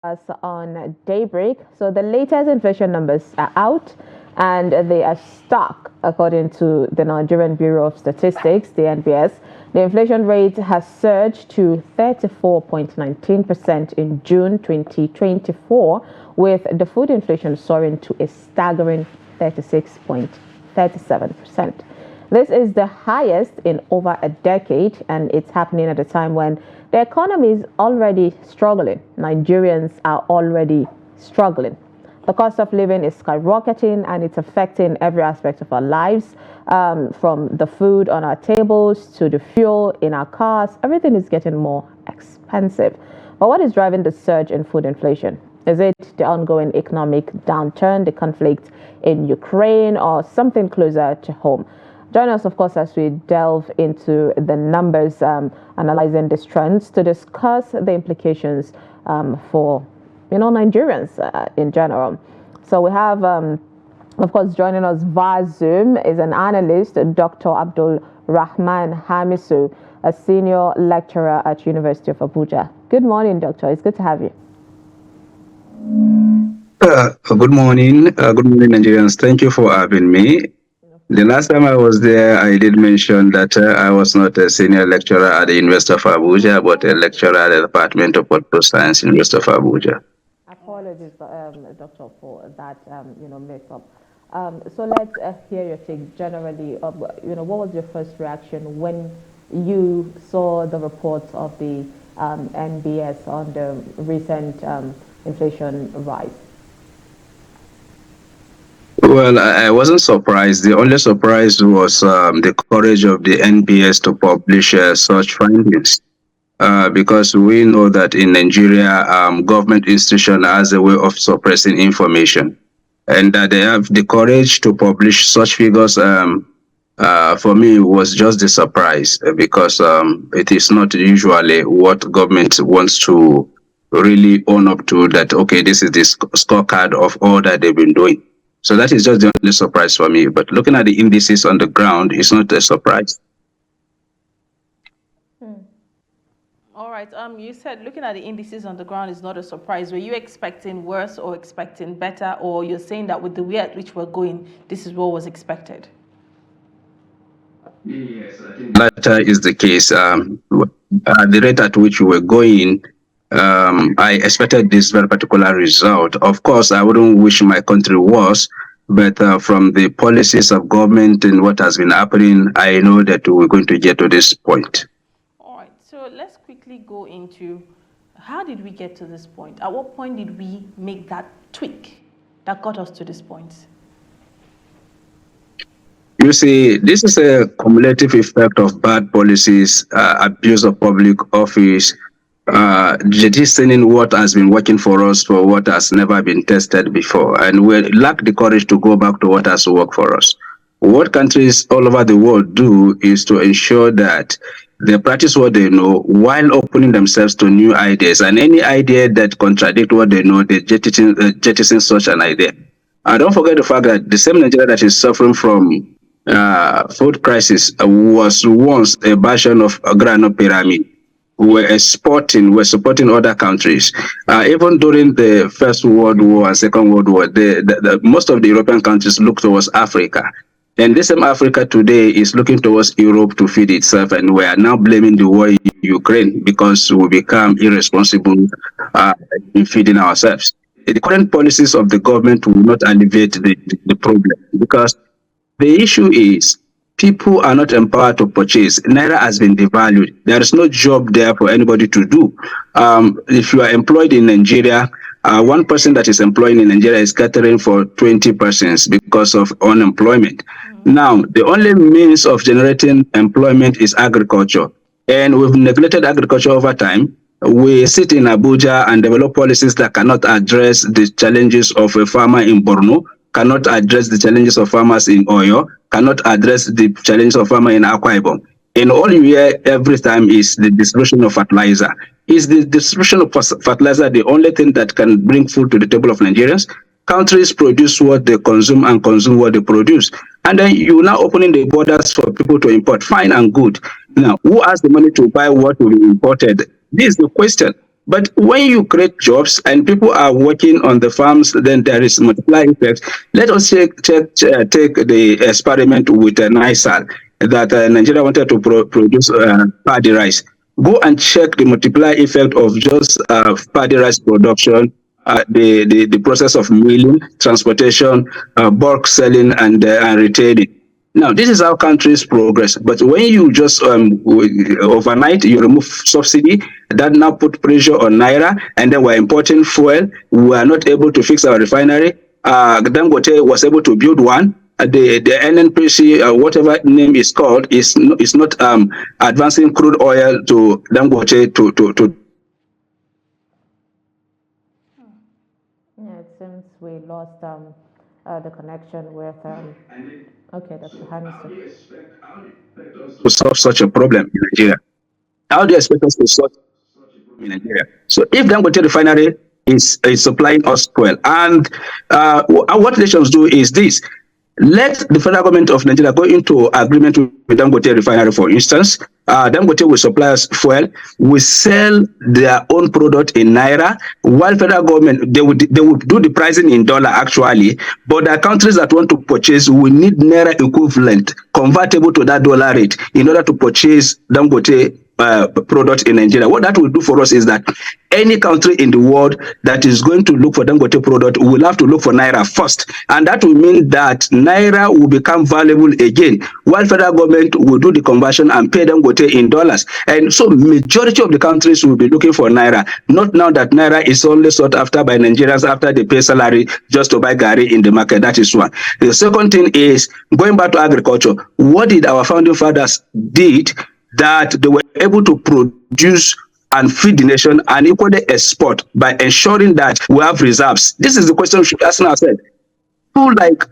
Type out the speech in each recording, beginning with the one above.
Us on Daybreak. So the latest inflation numbers are out and they are stuck according to the Nigerian Bureau of Statistics, the NBS. The inflation rate has surged to 34.19% in June 2024, with the food inflation soaring to a staggering 36.37%. This is the highest in over a decade, and it's happening at a time when the economy is already struggling. Nigerians are already struggling. The cost of living is skyrocketing and it's affecting every aspect of our lives, from the food on our tables to the fuel in our cars. Everything is getting more expensive. But what is driving the surge in food inflation? Is it the ongoing economic downturn, the conflict in Ukraine, or something closer to home? Join us, of course, as we delve into the numbers, analyzing these trends to discuss the implications for, Nigerians in general. So we have, of course, joining us via Zoom is an analyst, Dr. Abdurahaman Hamisu, a senior lecturer at University of Abuja. Good morning, Doctor. It's good to have you. Good morning. Good morning, Nigerians. Thank you for having me. The last time I was there, I did mention that I was not a senior lecturer at the University of Abuja, but a lecturer at the Department of Political Science, University of Abuja. Apologies, Doctor, for that, mix-up. So let's hear your take generally. What was your first reaction when you saw the reports of the NBS on the recent inflation rise? Well, I wasn't surprised. The only surprise was the courage of the NBS to publish such findings. Because we know that in Nigeria, government institution has a way of suppressing information, and that they have the courage to publish such figures. For me, was just a surprise because it is not usually what government wants to really own up to. That okay, this is the scorecard of all that they've been doing. So that is just the only surprise for me. But looking at the indices on the ground, it's not a surprise. All right. You said looking at the indices on the ground is not a surprise. Were you expecting worse or expecting better, or you're saying that with the way at which we're going, this is what was expected? Yes, I think that is the case. At the rate at which we were going, I expected this very particular result. Of course, I wouldn't wish my country was, but from the policies of government and what has been happening, I know that we're going to get to this point. All right. So let's quickly go into how did we get to this point? At what point did we make that tweak that got us to this point? You see, this is a cumulative effect of bad policies, abuse of public office, jettisoning what has been working for us for what has never been tested before. And we lack the courage to go back to what has worked for us. What countries all over the world do is to ensure that they practice what they know while opening themselves to new ideas. And any idea that contradicts what they know, they jettison such an idea. And don't forget the fact that the same Nigeria that is suffering from food crisis was once a version of a Grano pyramid. We're supporting other countries. Even during the First World War and Second World War, most of the European countries looked towards Africa. And this same Africa today is looking towards Europe to feed itself, and we are now blaming the war in Ukraine because we become irresponsible in feeding ourselves. The current policies of the government will not alleviate the problem because the issue is people are not empowered to purchase. Naira has been devalued. There is no job there for anybody to do. If you are employed in Nigeria, one person that is employed in Nigeria is catering for 20 persons because of unemployment. Now, the only means of generating employment is agriculture. And we've neglected agriculture over time. We sit in Abuja and develop policies that cannot address the challenges of a farmer in Borno, cannot address the challenges of farmers in Oyo, cannot address the challenges of farmers in Akwa Ibom. And all you hear every time is the distribution of fertilizer. Is the distribution of fertilizer the only thing that can bring food to the table of Nigerians? Countries produce what they consume and consume what they produce. And then you're now opening the borders for people to import. Fine and good. Now, who has the money to buy what will be imported? This is the question. But when you create jobs and people are working on the farms, then there is multiplier effect. Let us take the experiment with NISAL that Nigeria wanted to produce paddy rice. Go and check the multiplier effect of just paddy rice production, the process of milling, transportation, bulk selling, and retailing. Now, this is how countries progress. But when you just overnight you remove subsidy, that now put pressure on naira, and then we're importing fuel. We are not able to fix our refinery. Dangote was able to build one. The NNPC, whatever name is called, is not advancing crude oil to Dangote to. Yeah, it seems we lost the connection with. Okay, Dr. Hamisu. To solve such a problem in Nigeria. How do you expect us to solve in Nigeria? So if Dangote refinery is supplying us oil, and what nations do is this: let the federal government of Nigeria go into agreement with Dangote refinery, for instance. Dangote will supply us fuel. We sell their own product in naira, while federal government they would do the pricing in dollar actually. But the countries that want to purchase will need naira equivalent convertible to that dollar rate in order to purchase Dangote product in Nigeria. What that will do for us is that any country in the world that is going to look for Dangote product will have to look for naira first, and that will mean that naira will become valuable again, while federal government will do the conversion and pay Dangote in dollars. And so majority of the countries will be looking for naira, not now that naira is only sought after by Nigerians after they pay salary just to buy gari in the market. That is one. The second thing is going back to agriculture. What did our founding fathers did that they were able to produce and feed the nation and equally export by ensuring that we have reserves? This is the question we should ask ourselves. Who like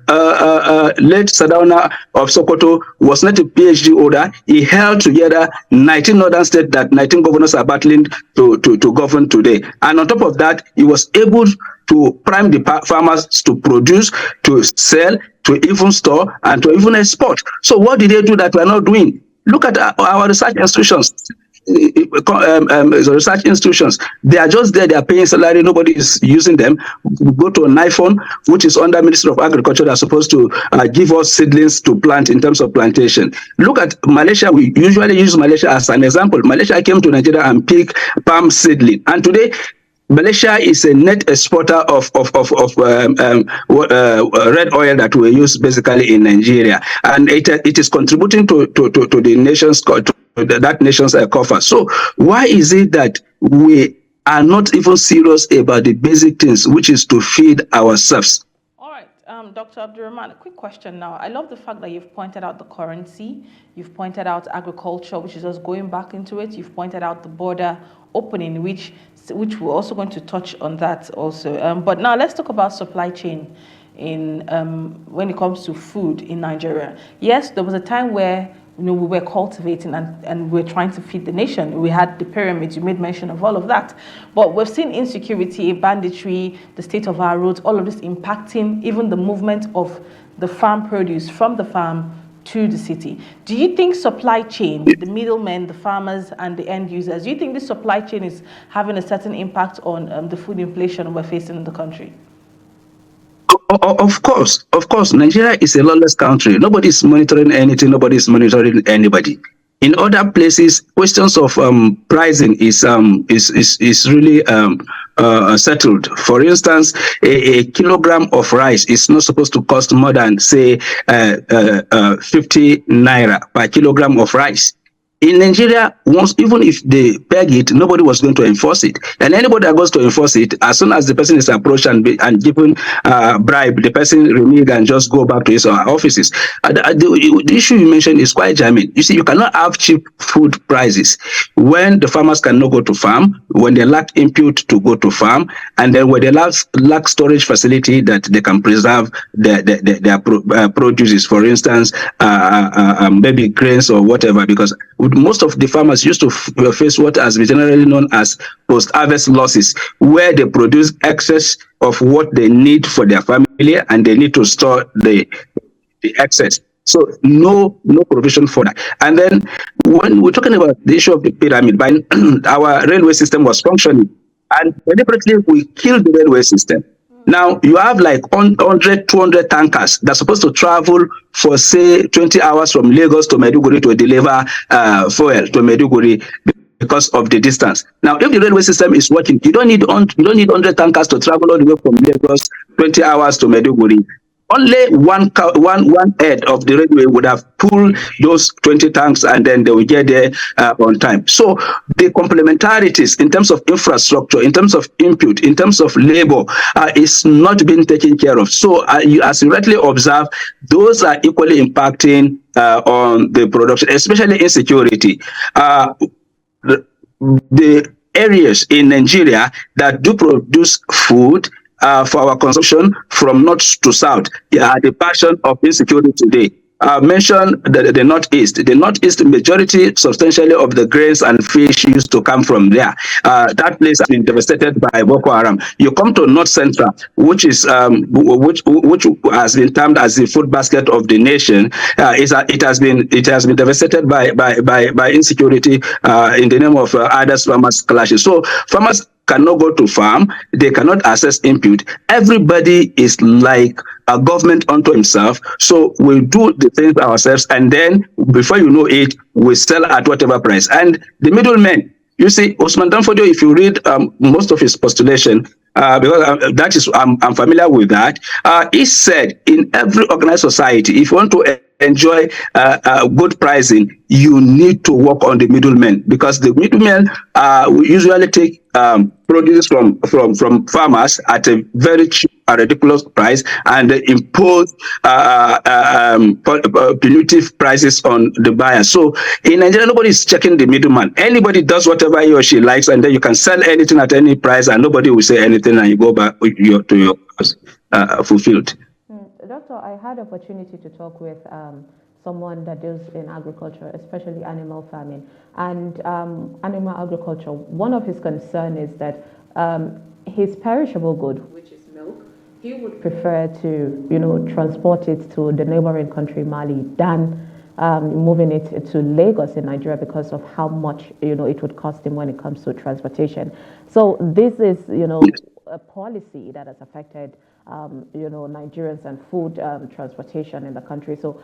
late Sadauna of Sokoto was not a PhD holder. He held together 19 northern states that 19 governors are battling to govern today. And on top of that, he was able to prime the farmers to produce, to sell, to even store, and to even export. So what did they do that we are not doing? Look at our research institutions. Research institutions, they are just there, they are paying salary, nobody is using them. We go to an iPhone, which is under Ministry of Agriculture, that's supposed to give us seedlings to plant in terms of plantation. Look at Malaysia. We usually use Malaysia as an example. Malaysia came to Nigeria and picked palm seedling, and today Malaysia is a net exporter of red oil that we use basically in Nigeria, and it is contributing to the nation's that nation's coffers. So why is it that we are not even serious about the basic things, which is to feed ourselves? All right, Dr. Abdurahaman, a quick question now. I love the fact that you've pointed out the currency, you've pointed out agriculture, which is just going back into it, you've pointed out the border opening, which we're also going to touch on that also. But now let's talk about supply chain in when it comes to food in Nigeria. Yes, there was a time where we were cultivating and we were trying to feed the nation. We had the pyramids, you made mention of all of that. But we've seen insecurity, banditry, the state of our roads, all of this impacting even the movement of the farm produce from the farm to the city. Do you think supply chain, the middlemen, the farmers, and the end users, do you think this supply chain is having a certain impact on the food inflation we're facing in the country? Of course, Nigeria is a lawless country. Nobody is monitoring anything. Nobody is monitoring anybody. In other places, questions of pricing is really settled. For instance, a kilogram of rice is not supposed to cost more than, say, 50 naira per kilogram of rice. In Nigeria, even if they peg it, nobody was going to enforce it. And anybody that goes to enforce it, as soon as the person is approached and given bribe, the person renege and just go back to his offices. The issue you mentioned is quite germane. You see, you cannot have cheap food prices when the farmers cannot go to farm, when they lack input to go to farm, and then when they lack storage facility that they can preserve their produces, for instance, maybe grains or whatever, because most of the farmers used to face what has been generally known as post-harvest losses, where they produce excess of what they need for their family and they need to store the excess. So no provision for that. And then when we're talking about the issue of the pyramid, our railway system was functioning. and deliberately we killed the railway system. Now you have like 100, 200 tankers that's supposed to travel for say 20 hours from Lagos to Maiduguri to deliver fuel to Maiduguri because of the distance. Now, if the railway system is working, you don't need 100 tankers to travel all the way from Lagos 20 hours to Maiduguri. Only one head of the railway would have pulled those 20 tanks, and then they will get there on time. So the complementarities in terms of infrastructure, in terms of input, in terms of labor, is not being taken care of. So as you rightly observe, those are equally impacting on the production, especially insecurity. The areas in Nigeria that do produce food for our consumption from north to south are the passion of insecurity today. Mention the northeast. The northeast majority, substantially of the grains and fish used to come from there. That place has been devastated by Boko Haram. You come to north central, which is which has been termed as the food basket of the nation. It has been devastated by insecurity in the name of others farmers clashes. So farmers cannot go to farm, they cannot access input. Everybody is like a government unto himself. So we do the things ourselves, and then before you know it, we sell at whatever price. And the middlemen, you see, Osman Danfodio, if you read most of his postulation, because that is I'm familiar with that, he said in every organized society, if you want to enjoy good pricing, you need to work on the middlemen, because the middlemen usually take produce from farmers at a very cheap, a ridiculous price, and they impose punitive prices on the buyer. So in Nigeria, nobody is checking the middleman. Anybody does whatever he or she likes, and then you can sell anything at any price, and nobody will say anything, and you go back to your house fulfilled. Doctor, I had opportunity to talk with someone that deals in agriculture, especially animal farming and animal agriculture. One of his concerns is that his perishable good, which is milk, he would prefer to, transport it to the neighboring country, Mali, than moving it to Lagos in Nigeria, because of how much, it would cost him when it comes to transportation. So this is, a policy that has affected Nigerians and food transportation in the country. So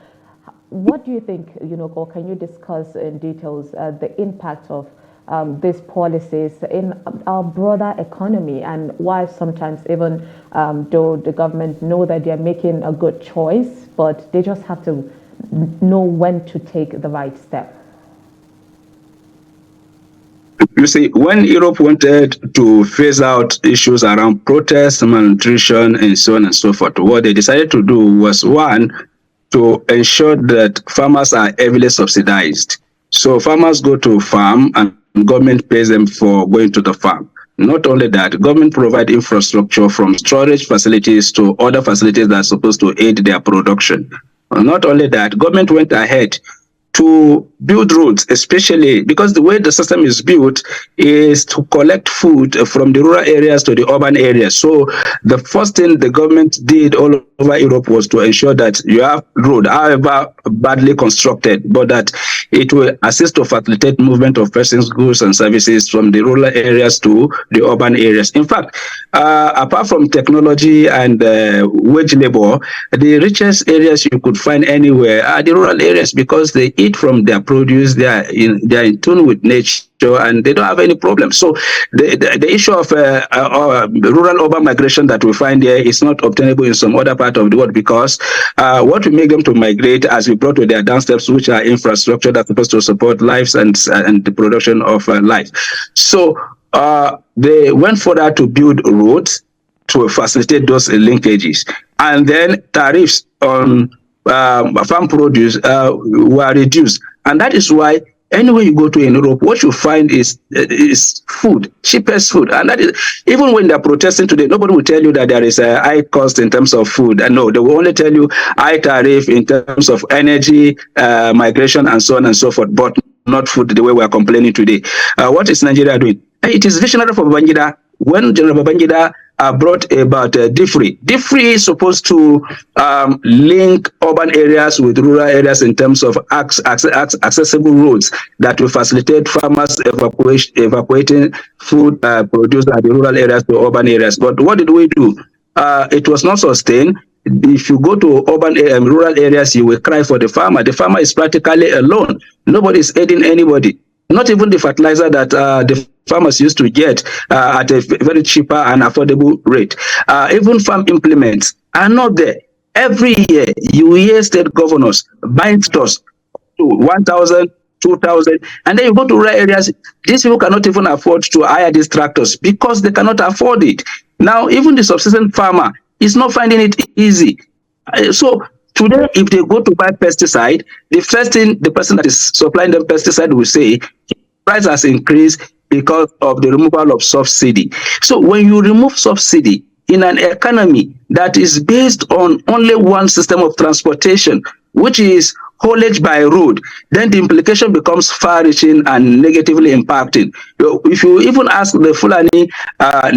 what do you think, or can you discuss in details the impact of these policies in our broader economy, and why sometimes even though the government know that they're making a good choice, but they just have to know when to take the right step? You see, when Europe wanted to phase out issues around protest, malnutrition, and so on and so forth, what they decided to do was, one, to ensure that farmers are heavily subsidized. So farmers go to farm and government pays them for going to the farm. Not only that, government provide infrastructure from storage facilities to other facilities that are supposed to aid their production. Not only that, government went ahead to build roads, especially because the way the system is built is to collect food from the rural areas to the urban areas. So the first thing the government did all over Europe was to ensure that you have road, however badly constructed, but that it will assist to facilitate movement of persons, goods, and services from the rural areas to the urban areas. In fact, apart from technology and wage labor, the richest areas you could find anywhere are the rural areas, because they eat from their produce, they are in tune with nature, and they don't have any problem. So the issue of rural urban migration that we find here is not obtainable in some other part of the world, because what we make them to migrate, as we brought to their downsteps, which are infrastructure that's supposed to support lives and the production of life. So they went further to build roads to facilitate those linkages, and then tariffs on farm produce were reduced, and that is why anywhere you go to in Europe, what you find is food, cheapest food. And that is, even when they're protesting today, nobody will tell you that there is a high cost in terms of food. And no, they will only tell you high tariff in terms of energy, migration, and so on and so forth, but not food the way we are complaining today. What is Nigeria doing? It is visionary for Babangida. When General Babangida brought about DFRI. DFRI is supposed to link urban areas with rural areas in terms of accessible roads that will facilitate farmers evacuating food produced at the rural areas to urban areas. But what did we do? It was not sustained. If you go to urban rural areas, you will cry for the farmer. The farmer is practically alone. Nobody is aiding anybody. Not even the fertilizer that the farmers used to get at a very cheaper and affordable rate. Even farm implements are not there. Every year, you hear state governors buying stores to 1,000, 2,000, and then you go to rural areas. These people cannot even afford to hire these tractors because they cannot afford it. Now, even the subsistence farmer is not finding it easy. So today, if they go to buy pesticide, the first thing the person that is supplying them pesticide will say, price has increased because of the removal of subsidy. So when you remove subsidy in an economy that is based on only one system of transportation, which is haulage by road, then the implication becomes far-reaching and negatively impacting. If you even ask the Fulani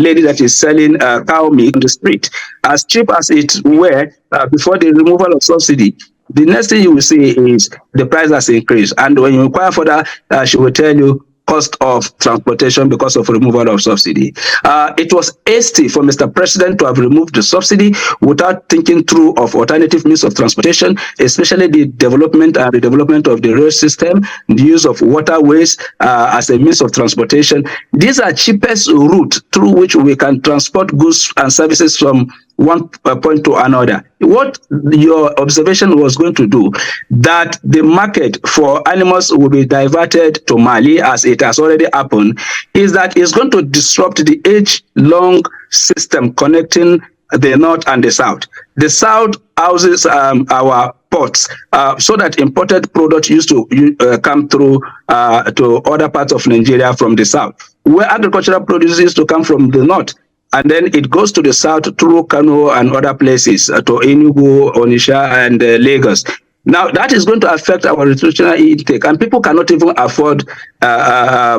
lady that is selling cow meat on the street, as cheap as it were before the removal of subsidy, the next thing you will see is the price has increased. And when you inquire further, she will tell you cost of transportation because of removal of subsidy. It was hasty for Mr. President to have removed the subsidy without thinking through of alternative means of transportation, especially the development and redevelopment of the rail system, the use of waterways as a means of transportation. These are cheapest route through which we can transport goods and services from one point to another. What your observation was going to do, that the market for animals will be diverted to Mali, as it has already happened, is that it's going to disrupt the age-long system connecting the north and the south. The south houses our ports, so that imported products used to come through to other parts of Nigeria from the south, where agricultural produce used to come from the north. And then it goes to the south through Kano and other places, to Enugu, Onisha, and Lagos. Now, that is going to affect our nutritional intake, and people cannot even afford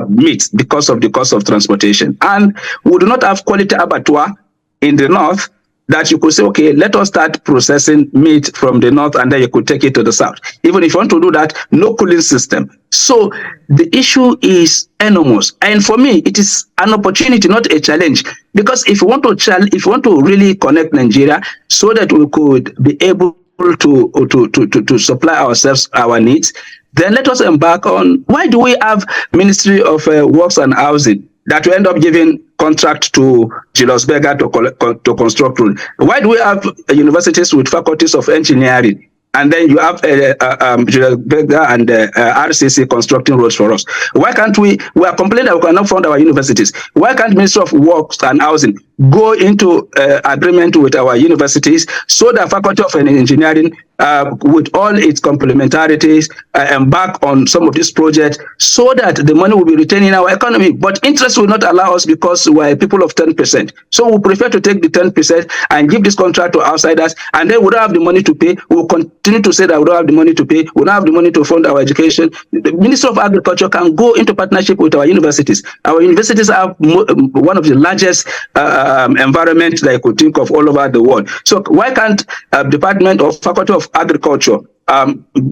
meat because of the cost of transportation. And we do not have quality abattoir in the north that you could say, okay, let us start processing meat from the north, and then you could take it to the south. Even if you want to do that, no cooling system. So the issue is enormous. And for me, it is an opportunity, not a challenge. Because if you want to really connect Nigeria so that we could be able to supply ourselves our needs, then let us embark on, why do we have Ministry of Works and Housing that will end up giving contract to Julius Berger to construct road? Why do we have universities with faculties of engineering, and then you have Julius Berger and RCC constructing roads for us? Why can't we are complaining that we cannot fund our universities. Why can't Ministry of Works and Housing go into agreement with our universities so that Faculty of Engineering, with all its complementarities, embark on some of these projects so that the money will be retained in our economy? But interest will not allow us because we're people of 10%. So we prefer to take the 10% and give this contract to outsiders, and then we don't have the money to pay. We'll continue to say that we don't have the money to pay. We don't have the money to fund our education. The Ministry of Agriculture can go into partnership with our universities. Our universities have one of the largest environment that you could think of all over the world. So why can't Department of Faculty of Agriculture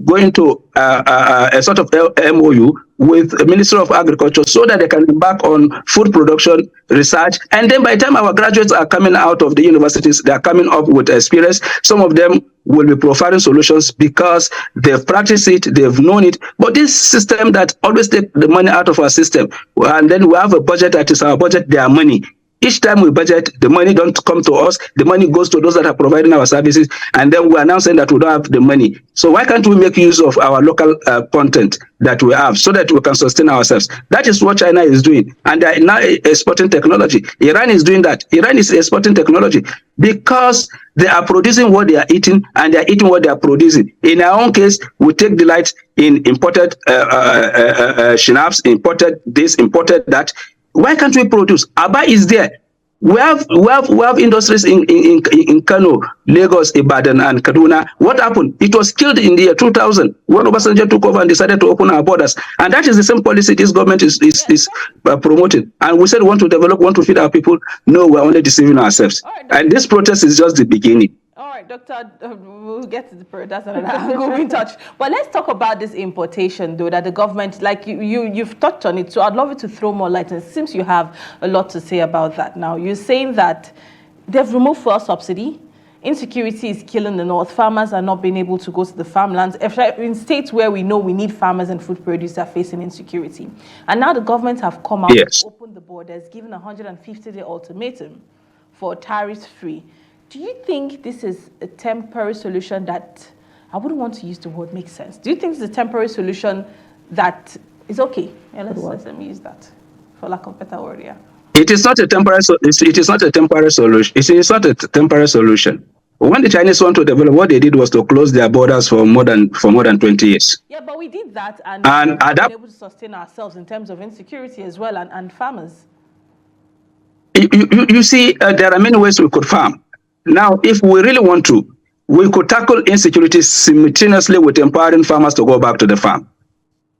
go into a sort of MOU with the Ministry of Agriculture so that they can embark on food production research? And then by the time our graduates are coming out of the universities, they are coming up with experience. Some of them will be providing solutions because they've practiced it, they've known it. But this system that always take the money out of our system, and then we have a budget that is our budget, their money. Each time we budget, the money don't come to us. The money goes to those that are providing our services, and then we're announcing that we don't have the money. So why can't we make use of our local content that we have so that we can sustain ourselves? That is what China is doing, and they're now exporting technology. Iran is doing that. Iran is exporting technology because they are producing what they are eating, and they are eating what they are producing. In our own case, we take delight in imported schnapps, imported this, imported that. Why can't we produce? Aba is there. We have industries in Kano, Lagos, Ibadan, and Kaduna. What happened? It was killed in the year 2000 when Obasanjo took over and decided to open our borders. And that is the same policy this government is promoting. And we said we want to develop, want to feed our people. No, we're only deceiving ourselves. And this protest is just the beginning. All right, Doctor, we'll get to the that's another angle in touch. But let's talk about this importation, though, that the government, like you've touched on it. So I'd love you to throw more light. And it seems you have a lot to say about that now. You're saying that they've removed fuel subsidy. Insecurity is killing the North. Farmers are not being able to go to the farmlands. In states where we know we need farmers and food producers are facing insecurity. And now the government have come out, yes, opened the borders, given a 150-day ultimatum for tariffs-free. Do you think this is a temporary solution that, I wouldn't want to use the word makes sense. Do you think it's a temporary solution that is okay? Yeah, let me use that for lack of a better word, yeah. It is not a temporary. It is not a temporary solution. It is not a temporary solution. When the Chinese want to develop, what they did was to close their borders for more than 20 years. Yeah, but we did that, and we were able to sustain ourselves in terms of insecurity as well, and farmers. You see, there are many ways we could farm. Now, if we really want to, we could tackle insecurity simultaneously with empowering farmers to go back to the farm.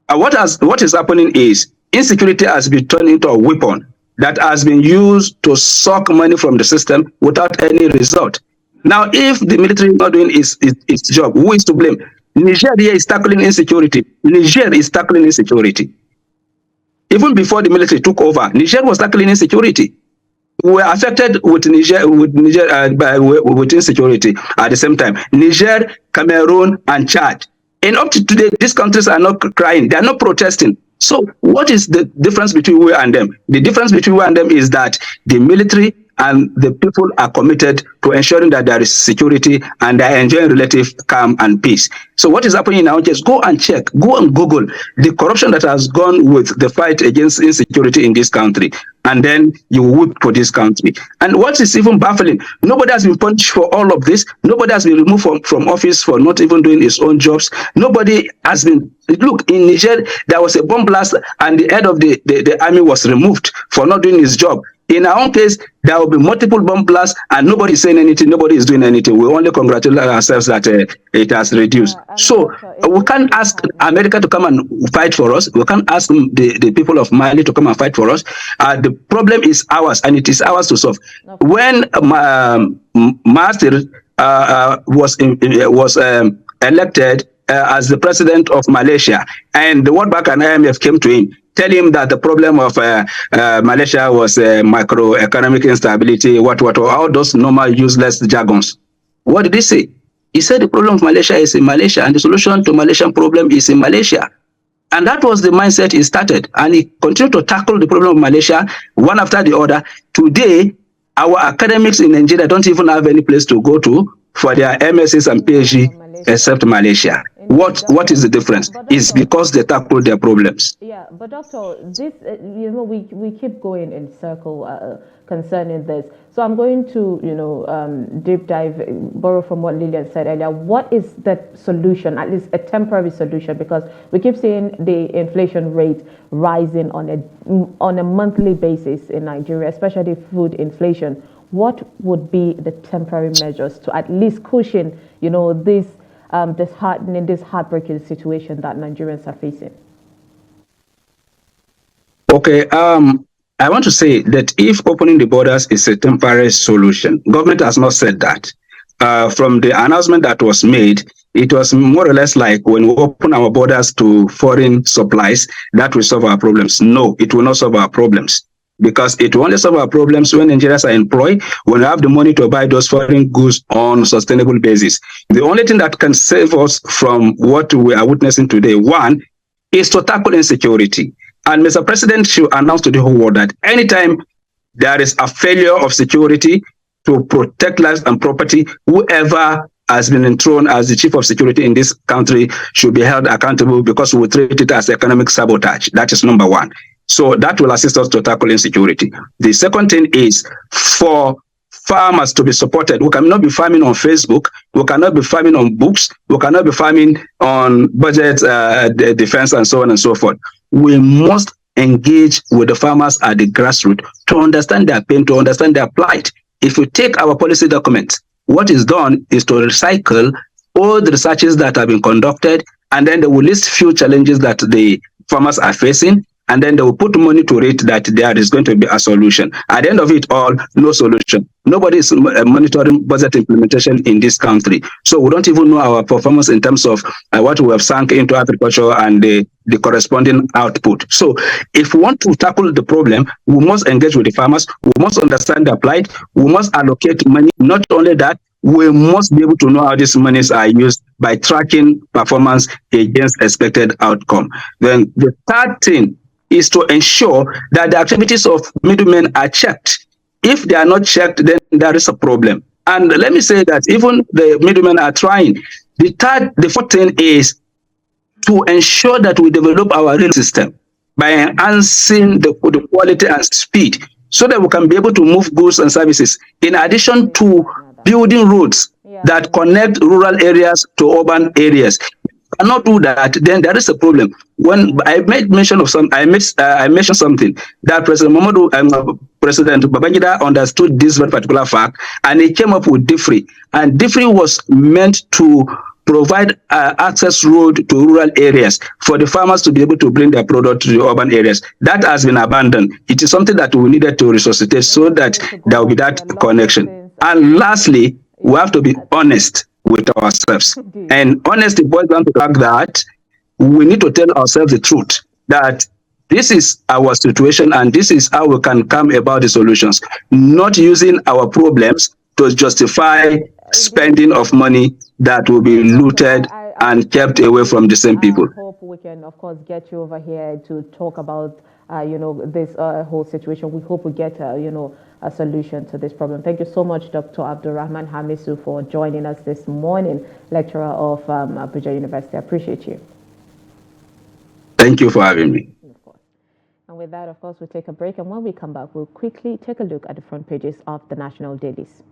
What is happening is insecurity has been turned into a weapon that has been used to suck money from the system without any result. Now, if the military is not doing its job, who is to blame? Nigeria is tackling insecurity. Niger is tackling insecurity. Even before the military took over, Niger was tackling insecurity. We were affected with with insecurity at the same time. Niger, Cameroon, and Chad. And up to today, these countries are not crying. They are not protesting. So what is the difference between we and them? The difference between we and them is that the military and the people are committed to ensuring that there is security and they are enjoying relative calm and peace. So what is happening now? Just go and check, go and Google the corruption that has gone with the fight against insecurity in this country. And then you whip for this country. And what is even baffling, nobody has been punished for all of this. Nobody has been removed from office for not even doing his own jobs. Nobody has been, look, in Niger, there was a bomb blast and the head of the army was removed for not doing his job. In our own case, there will be multiple bomb blasts and nobody is saying anything, nobody is doing anything. We only congratulate ourselves that it has reduced. So we can't ask America to come and fight for us. We can't ask the people of Mali to come and fight for us. The problem is ours and it is ours to solve. Okay. When Mahathir was elected as the president of Malaysia, and the World Bank and IMF came to him, tell him that the problem of Malaysia was macroeconomic instability, all those normal useless jargons. What did he say? He said the problem of Malaysia is in Malaysia and the solution to Malaysian problem is in Malaysia. And that was the mindset he started. And he continued to tackle the problem of Malaysia one after the other. Today, our academics in Nigeria don't even have any place to go to for their MScs and PhD except Malaysia. What is the difference? It's because they tackle their problems. Yeah, but doctor, this we keep going in circle concerning this. So I'm going to deep dive, borrow from what Lillian said earlier. What is the solution? At least a temporary solution, because we keep seeing the inflation rate rising on a monthly basis in Nigeria, especially food inflation. What would be the temporary measures to at least cushion, this disheartening, this heartbreaking situation that Nigerians are facing? Okay, I want to say that if opening the borders is a temporary solution, government has not said that. From the announcement that was made, it was more or less like when we open our borders to foreign supplies, that will solve our problems. No, it will not solve our problems. Because it will only solve our problems when Nigerians are employed, when we have the money to buy those foreign goods on a sustainable basis. The only thing that can save us from what we are witnessing today, one, is to tackle insecurity. And Mr. President should announce to the whole world that anytime there is a failure of security to protect lives and property, whoever has been enthroned as the chief of security in this country should be held accountable, because we treat it as economic sabotage. That is number one. So that will assist us to tackle insecurity. The second thing is for farmers to be supported. We cannot be farming on Facebook. We cannot be farming on books. We cannot be farming on budget, defense, and so on and so forth. We must engage with the farmers at the grassroots to understand their pain, to understand their plight. If you take our policy documents, what is done is to recycle all the researches that have been conducted, and then they will list few challenges that the farmers are facing, and then they will put money to it that there is going to be a solution. At the end of it all, no solution. Nobody is monitoring budget implementation in this country. So we don't even know our performance in terms of what we have sunk into agriculture and the corresponding output. So if we want to tackle the problem, we must engage with the farmers. We must understand their plight. We must allocate money. Not only that, we must be able to know how these monies are used by tracking performance against expected outcome. Then the third thing is to ensure that the activities of middlemen are checked. If they are not checked, then there is a problem. And let me say that even the middlemen are trying. The fourth thing is to ensure that we develop our rail system by enhancing the quality and speed so that we can be able to move goods and services, in addition to building roads that connect rural areas to urban areas. Cannot do that, then there is a problem. When I made mention of I mentioned something that President Babangida understood this very particular fact, and he came up with DIFRI, and DIFRI was meant to provide access road to rural areas for the farmers to be able to bring their product to the urban areas. That has been abandoned. It is something that we needed to resuscitate so that there will be that connection. And lastly, we have to be honest with ourselves. And honesty boils down to the fact that we need to tell ourselves the truth, that this is our situation and this is how we can come about the solutions, not using our problems to justify spending of money that will be looted and kept away from the same people. I hope we can, of course, get you over here to talk about, this whole situation. We hope we get, a solution to this problem. Thank you so much, Dr. Abdurahaman Hamisu, for joining us this morning, lecturer of Abuja University. I appreciate you. Thank you for having me. Of course. And with that, of course, we'll take a break. And when we come back, we'll quickly take a look at the front pages of the national dailies.